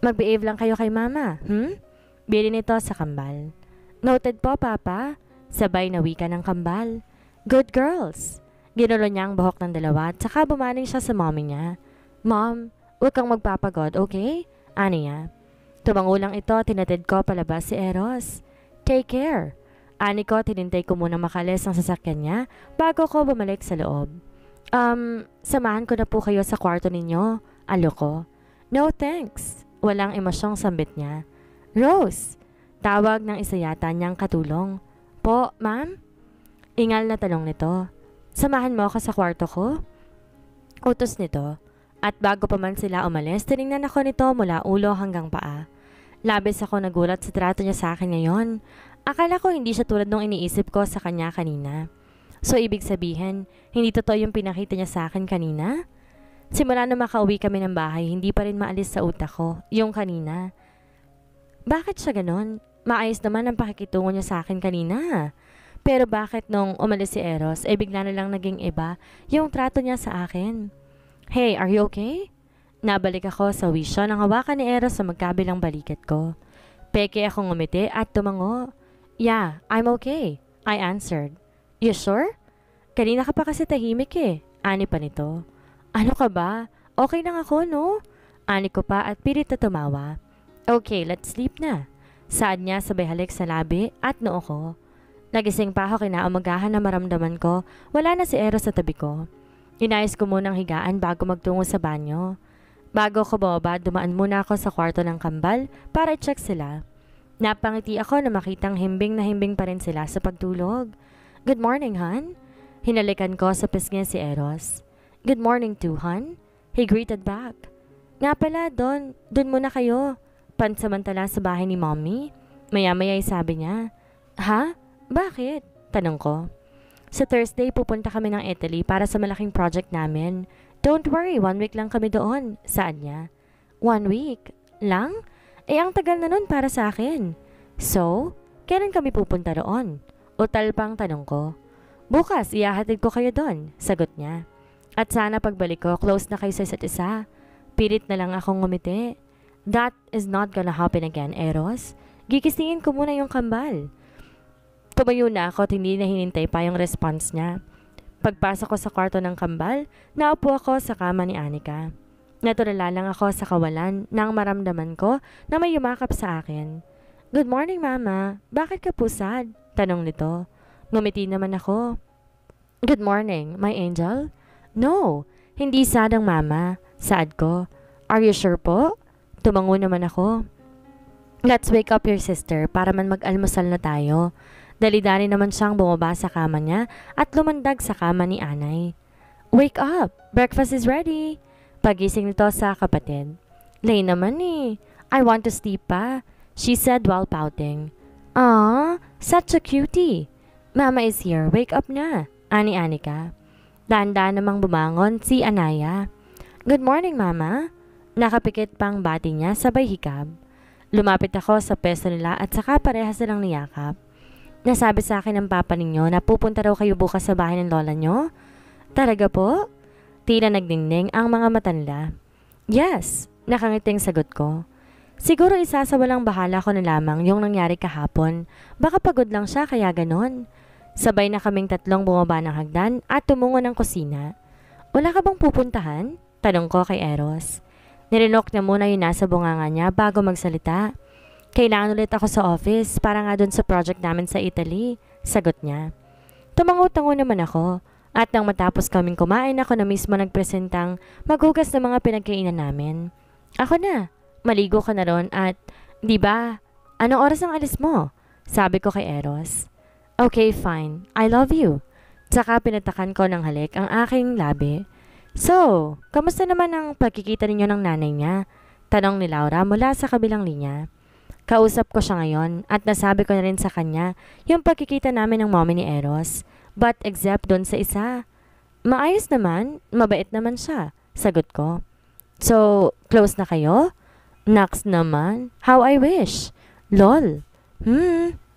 Mag-behave lang kayo kay mama, Bili nito sa kambal. Noted po, Papa. Sabay na wika ng kambal. Good girls. Ginulo niya ang buhok ng dalawa at saka bumaling siya sa mommy niya. Mom, huwag kang magpapagod, okay? Ani niya. Tumango lang ito, tinatid ko palabas si Eros. Take care. Ani ko, tinintay ko muna makalis ang sasakyan niya bago ko bumalik sa loob. Samahan ko na po kayo sa kwarto ninyo. Alo ko. No thanks. Walang emosyong sambit niya. Rose! Tawag ng isa yata niyang katulong. Po, ma'am? Ingal na tanong nito. Samahan mo ako sa kwarto ko? Utos nito. At bago pa man sila umalis, tinignan ako nito mula ulo hanggang paa. Labis ako nagulat sa trato niya sa akin ngayon. Akala ko hindi siya tulad nung iniisip ko sa kanya kanina. So ibig sabihin, hindi totoo yung pinakita niya sa akin kanina? Simula na makauwi kami ng bahay, hindi pa rin maalis sa utak ko, yung kanina. Bakit siya ganon? Maayos naman ang pakikitungo niya sa akin kanina. Pero bakit nung umalis si Eros, bigla na lang naging iba yung trato niya sa akin? Hey, are you okay? Nabalik ako sa wisyo nang hawakan ni Eros sa magkabilang balikat ko. Peke akong ngumiti at tumango. Yeah, I'm okay, I answered. You sure? Kanina ka pa kasi tahimik Ani pa nito. Ano ka ba? Okay lang ako, no? Ani ko pa at pilit na tumawa. Okay, let's sleep na. Saad niya sabay halik sa labi at noo ko. Nagising pa ako kinaumagahan na maramdaman ko wala na si Eros sa tabi ko. Inayos ko munang higaan bago magtungo sa banyo. Bago ko bumaba, dumaan muna ako sa kwarto ng kambal para i-check sila. Napangiti ako na makitang himbing na himbing pa rin sila sa pagtulog. Good morning, hon. Hinalikan ko sa pisngi si Eros. Good morning too, hon. He greeted back. Nga pala, dun muna kayo. Pansamantala sa bahay ni mommy. Maya-maya sabi niya. Ha? Bakit? Tanong ko. Sa Thursday pupunta kami ng Italy para sa malaking project namin. Don't worry, 1 week lang kami doon. Saan niya? 1 week? Lang? Ang tagal na nun para sa akin. So, kailan kami pupunta doon? Utal pang tanong ko. Bukas, ihahatid ko kayo doon. Sagot niya. At sana pagbalik ko, close na kayo sa isa't isa. Pilit na lang akong ngumiti. That is not gonna happen again, Eros. Gikisingin ko muna yung kambal. Tumayo na ako at hindi na hinintay pa yung response niya. Pagpasok ko sa kwarto ng kambal, naupo ako sa kama ni Anika. Natulala lang ako sa kawalan nang maramdaman ko na may yumakap sa akin. Good morning, Mama. Bakit ka pusad? Tanong nito. Ngumiti naman ako. Good morning, my angel. No, hindi sad ang mama. Saad ko. Are you sure po? Tumango naman ako. Let's wake up your sister para man mag-almusal na tayo. Dali-dali naman siyang bumaba sa kama niya at lumandag sa kama ni Anay. Wake up! Breakfast is ready! Pagising nito sa kapatid. Late naman I want to sleep pa, she said while pouting. Ah, such a cutie! Mama is here, wake up na, ani Anika. Dahan-dahan namang bumangon si Anaya. Good morning, Mama. Nakapikit pang bati niya sabay hikab. Lumapit ako sa peso nila at saka parehas silang niyakap. Nasabi sa akin ng papa ninyo na pupunta raw kayo bukas sa bahay ng lola nyo? Talaga po? Tila nagdingning ang mga mata nila. Yes, nakangiting sagot ko. Siguro isasawalang bahala ko na lamang yung nangyari kahapon. Baka pagod lang siya kaya ganon. Sabay na kaming tatlong bumaba ng hagdan at tumungo ng kusina. Wala ka bang pupuntahan? Tanong ko kay Eros. Nirinok niya muna yung nasa bunganga niya bago magsalita. Kailangan ulit ako sa office para nga dun sa project namin sa Italy, sagot niya. Tumango-tango naman ako at nang matapos kaming kumain ako na mismo nagpresentang maghugas ng mga pinagkainan namin. Ako na, maligo ka na ron at, di ba, anong oras ang alis mo? Sabi ko kay Eros. Okay, fine, I love you. Tsaka pinatakan ko ng halik ang aking labi. So, kamusta naman ang pagkikita ninyo ng nanay niya? Tanong ni Laura mula sa kabilang linya. Kausap ko siya ngayon at nasabi ko na rin sa kanya yung pagkikita namin ng mommy ni Eros. But except doon sa isa. Maayos naman, mabait naman siya, sagot ko. So, close na kayo? Naks naman, how I wish. Lol.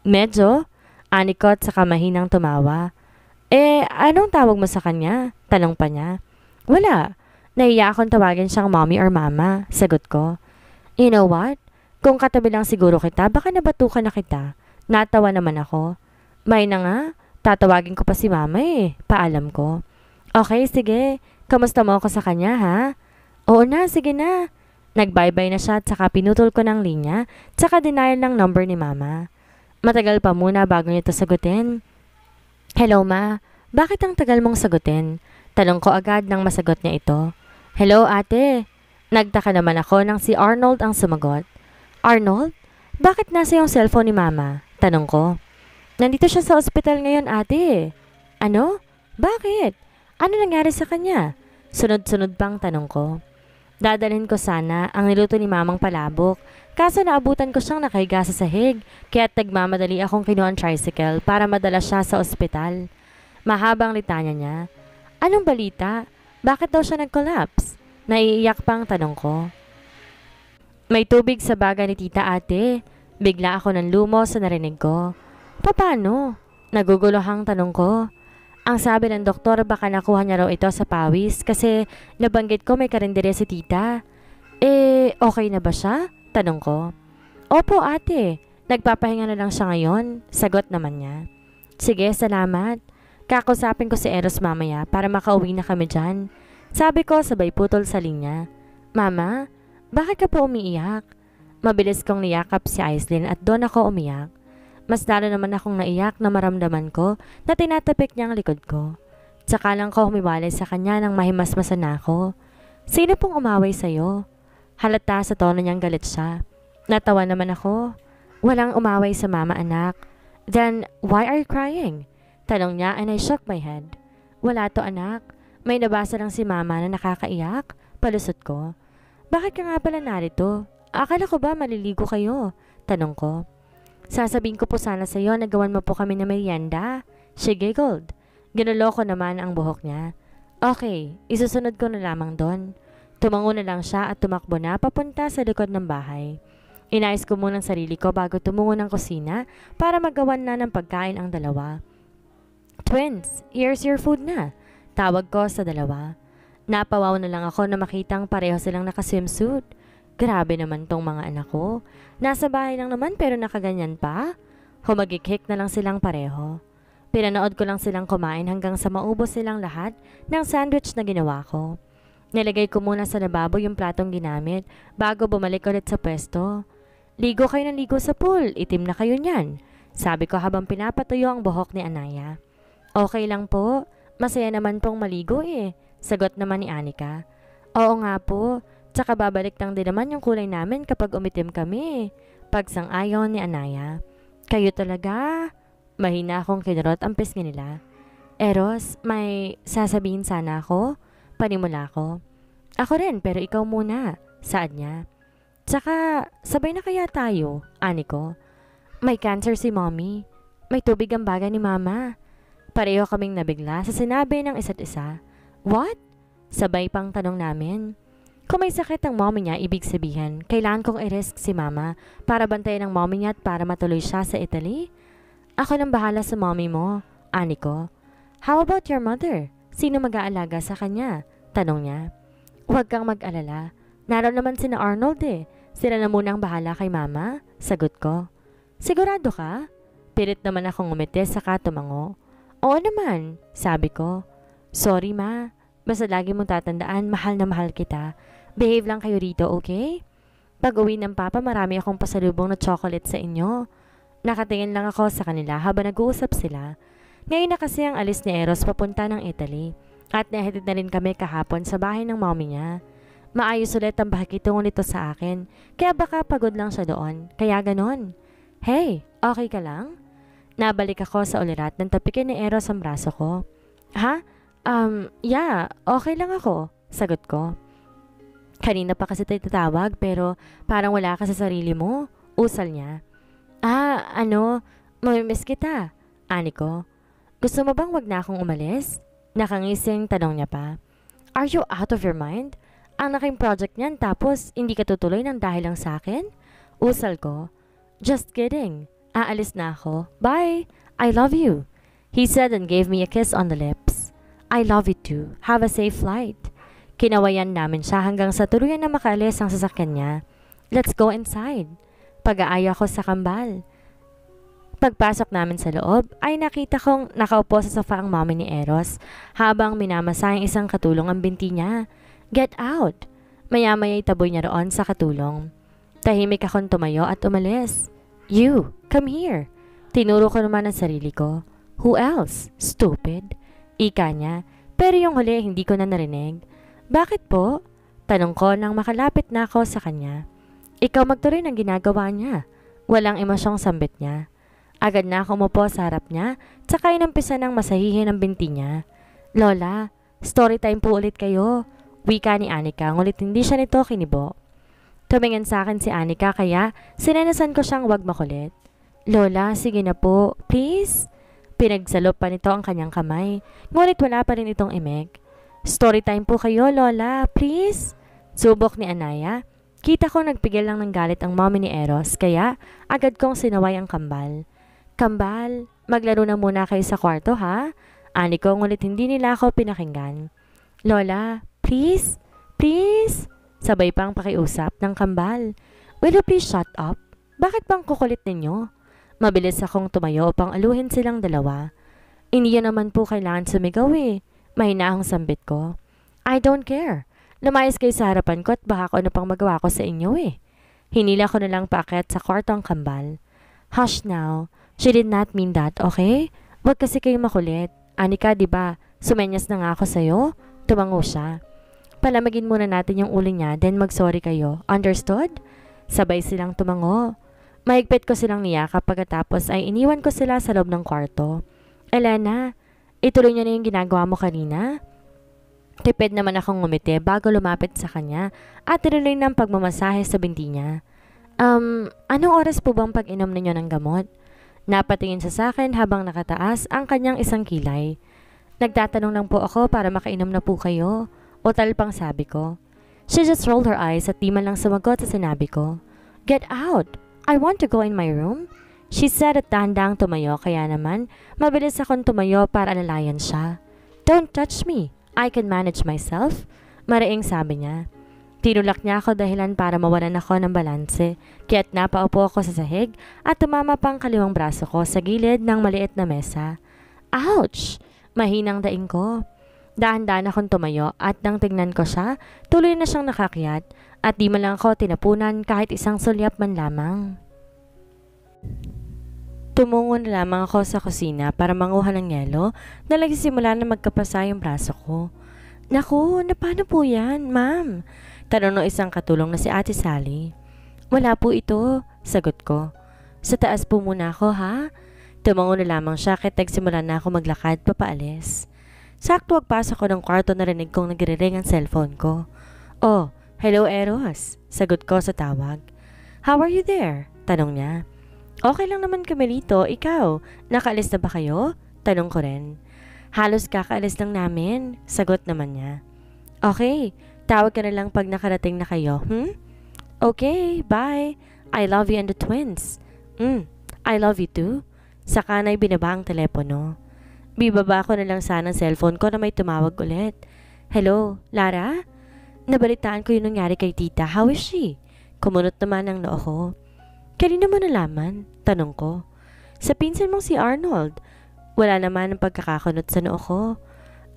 Medyo. Anikot sa kamahinang tumawa. Anong tawag mo sa kanya? Tanong pa niya. Wala. Nahiya akong tawagin siyang mommy or mama, sagot ko. You know what? Kung katabi lang siguro kita, baka nabatukan na kita. Natawa naman ako. May na nga, tatawagin ko pa si mama eh. Paalam ko. Okay, sige. Kamusta mo ako sa kanya ha? Oo na, sige na. Nag-bye-bye na siya at saka pinutol ko ng linya, tsaka denial ng number ni mama. Matagal pa muna bago niya ito sagutin. Hello ma, bakit ang tagal mong sagutin? Tanong ko agad nang masagot niya ito. Hello ate. Nagtaka naman ako nang si Arnold ang sumagot. Arnold? Bakit nasa yung cellphone ni mama? Tanong ko. Nandito siya sa ospital ngayon ate. Ano? Bakit? Ano nangyari sa kanya? Sunod-sunod pang tanong ko. Dadalhin ko sana ang niluto ni mamang palabok, kaso naabutan ko siyang nakahiga sa sahig, kaya't nagmamadali akong kinuha ang tricycle para madala siya sa ospital. Mahabang litanya niya. Anong balita? Bakit daw siya nag-collapse? Naiiyak pang tanong ko. May tubig sa baga ni tita ate. Bigla ako ng lumo sa narinig ko. Paano? Naguguluhang tanong ko. Ang sabi ng doktor baka nakuha niya raw ito sa pawis kasi nabanggit ko may karindere si tita. Okay na ba siya? Tanong ko. Opo ate, nagpapahinga na lang siya ngayon. Sagot naman niya. Sige, salamat. Kakusapin ko si Eros mamaya para makauwi na kami dyan. Sabi ko sabay putol sa linya. Mama, bakit ka pa umiiyak? Mabilis kong niyakap si Aislinn at doon ako umiyak. Mas lalo naman akong naiyak na maramdaman ko na tinatapik niya ang likod ko. Tsaka lang ko humiwalay sa kanya nang mahimasmasan na ako. Sino pong umaway sa'yo? Halata sa tono niyang galit siya. Natawa naman ako. Walang umaway sa mama anak. Then, why are you crying? Tanong niya and I shook my head. Wala to anak. May nabasa lang si mama na nakakaiyak. Palusot ko. Bakit ka nga pala narito? Akala ko ba maliligo kayo? Tanong ko. Sasabihin ko po sana sa iyo na gawan mo po kami na merienda. She giggled. Ginulo ko naman ang buhok niya. Okay, isusunod ko na lamang doon. Tumango na lang siya at tumakbo na papunta sa likod ng bahay. Inayos ko muna ang sarili ko bago tumungo ng kusina para magawan na ng pagkain ang dalawa. Twins, here's your food na. Tawag ko sa dalawa. Napawaw na lang ako na makitang pareho silang nakaswimsuit. Grabe naman tong mga anak ko. Nasa bahay lang naman pero nakaganyan pa. Humagikhik na lang silang pareho. Pinanood ko lang silang kumain hanggang sa maubos silang lahat ng sandwich na ginawa ko. Nilagay ko muna sa lababo yung platong ginamit bago bumalik ulit sa pwesto. Ligo kayo ng ligo sa pool, itim na kayo niyan. Sabi ko habang pinapatuyo ang buhok ni Anaya. Okay lang po, masaya naman pong maligo eh. Sagot naman ni Anika. Oo nga po. Tsaka babalik lang din naman yung kulay namin kapag umitim kami. Pagsang-ayon ni Anaya. Kayo talaga? Mahina akong kinurot ang pisngi nila. Eros, may sasabihin sana ako? Panimula ko. Ako rin, pero ikaw muna. Saad niya. Tsaka, sabay na kaya tayo? Ani ko. May cancer si mommy. May tubig ang baga ni mama. Pareho kaming nabigla sa sinabi ng isa't isa. What? Sabay pang tanong namin. Kung may sakit ang mommy niya, ibig sabihin, kailangan kong i-risk si mama para bantayan ang mommy niya at para matuloy siya sa Italy? Ako nang bahala sa mommy mo, ani ko. How about your mother? Sino mag-aalaga sa kanya? Tanong niya. Huwag kang mag-alala. Naroon naman sina Arnold eh. Sila na munang bahala kay mama? Sagot ko. Sigurado ka? Pilit naman akong umiti saka tumango. Oo naman, sabi ko. Sorry ma, basta lagi mong tatandaan, mahal na mahal kita. Behave lang kayo rito, okay? Pag uwi ng papa, marami akong pasalubong na chocolate sa inyo. Nakatingin lang ako sa kanila habang nag-uusap sila. Ngayon na kasi ang alis ni Eros papunta ng Italy. At nahatid na rin kami kahapon sa bahay ng mommy niya. Maayos ulit ang bahagitungo nito sa akin, kaya baka pagod lang siya doon. Kaya ganon. Hey, okay ka lang? Nabalik ako sa ulirat nang tapikin ni Eros ang braso ko. Ha? Yeah, okay lang ako. Sagot ko. Kanina pa kasi tayo tatawag pero parang wala ka sa sarili mo. Usal niya. Mamimiss kita. Ani ko. Gusto mo bang wag na akong umalis? Nakangising tanong niya pa. Are you out of your mind? Ang naking project niyan tapos hindi ka tutuloy ng dahil lang sa akin? Usal ko. Just kidding. Aalis na ako. Bye. I love you. He said and gave me a kiss on the lips. I love you too. Have a safe flight. Kinawayan namin siya hanggang sa tuluyan na makaalis ang sasakyan niya. Let's go inside. Pag-aaya ko sa kambal. Pagpasok namin sa loob, ay nakita kong nakaupo sa sofa ang mommy ni Eros habang minamasa ang isang katulong ang binti niya. Get out! Maya-maya'y taboy niya roon sa katulong. Tahimik akong tumayo at umalis. You, come here. Tinuro ko naman ang sarili ko. Who else? Stupid. Ika niya, pero yung huli hindi ko na narinig. Bakit po? Tanong ko nang makalapit na ako sa kanya. Ikaw magtuloy ng ginagawa niya. Walang emosyong sambit niya. Agad na ako umupo sa harap niya, tsaka inampisa ng masahihin ang binti niya. Lola, story time po ulit kayo. Wika ni Anika, ngulit hindi siya nito kinibo. Tumingin sa akin si Anika kaya sinenasan ko siyang wag makulit. Lola, sige na po, please. Pinagsalop pa nito ang kanyang kamay, ngulit wala pa rin itong imik. Story time po kayo, Lola, please. Subok ni Anaya. Kita ko nagpigil lang ng galit ang mommy ni Eros kaya agad kong sinaway ang kambal. Kambal, maglaro na muna kayo sa kwarto ha? Ani ko ngulit hindi nila ako pinakinggan. Lola, please, please. Sabay pang pakiusap ng kambal. Will you please shut up? Bakit bang kukulit ninyo? Mabilis akong tumayo upang aluhin silang dalawa. Hindi naman po kailangan sumigaw eh. Mahina ang sambit ko. I don't care. Lumayas kayo sa harapan ko at baka ano pang magawa ko sa inyo eh. Hinila ko na lang paakyat sa kwarto ang kambal. Hush now. She did not mean that, okay? Huwag kasi kayo makulit. Anika, diba? Sumenyas na nga ako sa'yo. Tumango siya. Palamagin muna natin yung ulo niya, then mag-sorry kayo. Understood? Sabay silang tumango. Mahigpit ko silang niyakap pagkatapos ay iniwan ko sila sa loob ng kwarto. Elena, ituloy niyo na yung ginagawa mo kanina? Tipid naman akong ngumiti bago lumapit sa kanya at tinuloy ng pagmamasahe sa binti niya. Anong oras po bang pag-inom ninyo ng gamot? Napatingin sa akin habang nakataas ang kanyang isang kilay. Nagtatanong lang po ako para makainom na po kayo. Utal pang sabi ko. She just rolled her eyes at di man lang sumagot sa sinabi ko. Get out! I want to go in my room. She said at dahan-dahang tumayo kaya naman mabilis akong tumayo para alalayan siya. Don't touch me. I can manage myself. Maraing sabi niya. Tinulak niya ako dahilan para mawalan ako ng balanse, kaya't napaupo ako sa sahig at tumama pang kaliwang braso ko sa gilid ng maliit na mesa. Ouch! Mahinang daing ko. Dahan-dahan akong tumayo at nang tignan ko siya, tuloy na siyang nakakiyat at di man lang ako tinapunan kahit isang sulyap man lamang. Tumungo na lamang ako sa kusina para manguha ng yelo na nagsisimula na magkapasa yung braso ko. Naku, paano po yan, ma'am? Tanong ng isang katulong na si Ate Sally. Wala po ito, sagot ko. Sa taas po muna ako ha? Tumango na lamang siya kahit nagsimula na ako maglakad papaalis. Sakto pagpasok ko ng kwarto narinig kong nagre-ring ang cellphone ko. Oh, hello Eros, sagot ko sa tawag. How are you there? Tanong niya. Okay lang naman kami rito, ikaw, nakaalis na ba kayo? Tanong ko rin. Halos kakaalis lang namin, sagot naman niya. Okay, tawag ka na lang pag nakarating na kayo, Okay, bye. I love you and the twins. I love you too. Saka na'y binaba ang telepono. Bibaba ko na lang sana ang cellphone ko na may tumawag ulit. Hello, Lara? Nabalitaan ko yung nangyari kay tita. How is she? Kumunot naman ang noo ko. Kanina mo nalaman? Tanong ko. Sa pinsan mong si Arnold. Wala naman ang pagkakakunot sa noo ko.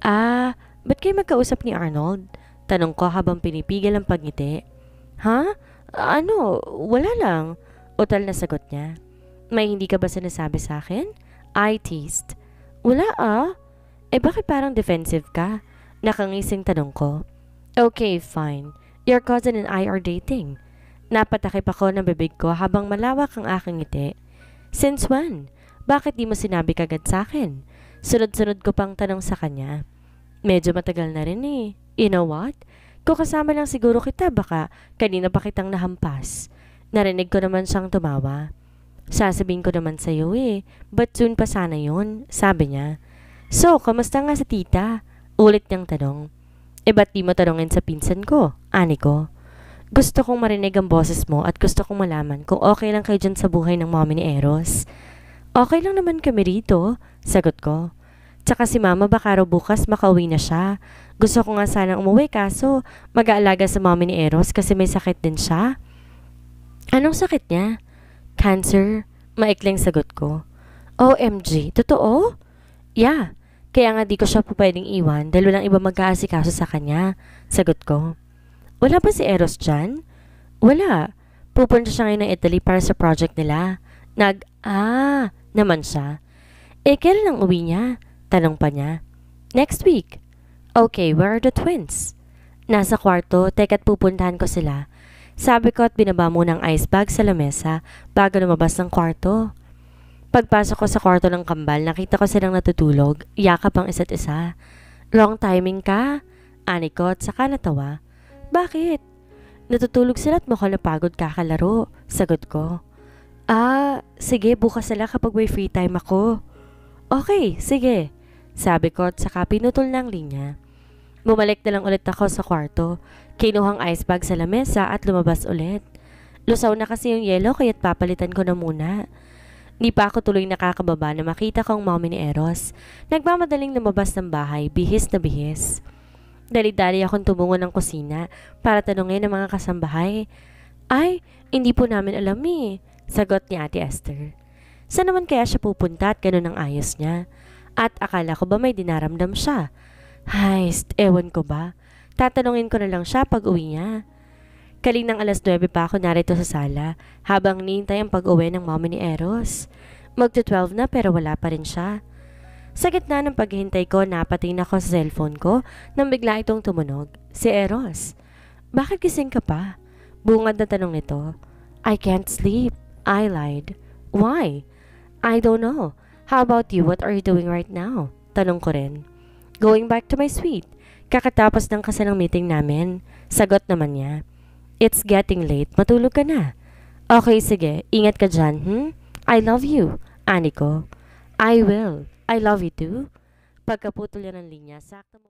Ba't kayo magkausap ni Arnold? Tanong ko habang pinipigil ang pagngiti. Ha? Wala lang. Utal na sagot niya. May hindi ka ba sinasabi sa akin? I teased. Wala bakit parang defensive ka? Nakangising tanong ko. Okay, fine. Your cousin and I are dating. Napatakip ako ng bibig ko habang malawak ang aking ngiti. Since when? Bakit di mo sinabi kagad sa akin? Sunod-sunod ko pang tanong sa kanya. Medyo matagal na rin eh. You know what? Kung kasama lang siguro kita baka kanina pa kitang nahampas. Narinig ko naman siyang tumawa. Sasabihin ko naman sa'yo eh. But soon pa sana yun, sabi niya. So, kamusta nga sa tita? Ulit niyang tanong. Ba't di mo tanongin sa pinsan ko? Ani ko. Gusto kong marinig ang boses mo at gusto kong malaman kung okay lang kayo dyan sa buhay ng mommy ni Eros. Okay lang naman kami rito, sagot ko. Tsaka si mama baka raw bukas makauwi na siya. Gusto ko nga sanang umuwi kaso mag-aalaga sa mommy ni Eros kasi may sakit din siya. Anong sakit niya? Cancer. Maikling sagot ko. OMG, totoo? Yeah. Kaya nga di ko siya po pwedeng iwan dahil walang iba mag-aasikaso sa kanya. Sagot ko. Wala ba si Eros dyan? Wala. Pupunta siya ngayon ng Italy para sa project nila. Naman siya. Kailan ang uwi niya? Tanong pa niya. Next week. Okay, where are the twins? Nasa kwarto, teka't pupuntahan ko sila. Sabi ko at binaba mo ng ice bag sa lamesa bago lumabas ng kwarto. Pagpasok ko sa kwarto ng kambal, nakita ko silang natutulog, yakap ang isa't isa. Wrong timing ka? Ani ko at saka natawa. Bakit? Natutulog sila at mukhang napagod kakalaro. Sagot ko. Sige, bukas sila kapag may free time ako. Okay, sige. Sabi ko at saka pinutol ng linya. Bumalik na lang ulit ako sa kwarto. Kinuhang ice bag sa lamesa at lumabas ulit. Lusaw na kasi yung yelo kaya't papalitan ko na muna. Di pa ako tuloy nakakababa na makita kong mommy ni Eros. Nagmamadaling lumabas ng bahay, bihis na bihis. Dali-dali akong tumungo ng kusina para tanungin ang mga kasambahay. Ay, hindi po namin alam sagot ni Ate Esther. Saan naman kaya siya pupunta at ganun ang ayos niya? At akala ko ba may dinaramdam siya? Ewan ko ba? Tatanungin ko na lang siya pag uwi niya. Kalinang 9:00 pa ako narito sa sala habang nihintay ang pag-uwi ng mommy ni Eros. Magto-12 na pero wala pa rin siya. Sa gitna ng paghihintay ko, napatingin ako sa cellphone ko nang bigla itong tumunog. Si Eros. Bakit gising ka pa? Bungad na tanong nito. I can't sleep. I lied. Why? I don't know. How about you? What are you doing right now? Tanong ko rin. Going back to my suite. Kakatapos ng kasalang meeting namin. Sagot naman niya. It's getting late. Matulog ka na. Okay, sige. Ingat ka dyan, I love you. Ani ko. I will. I love you too. Pagkaputol yan ng linya, sakto mo.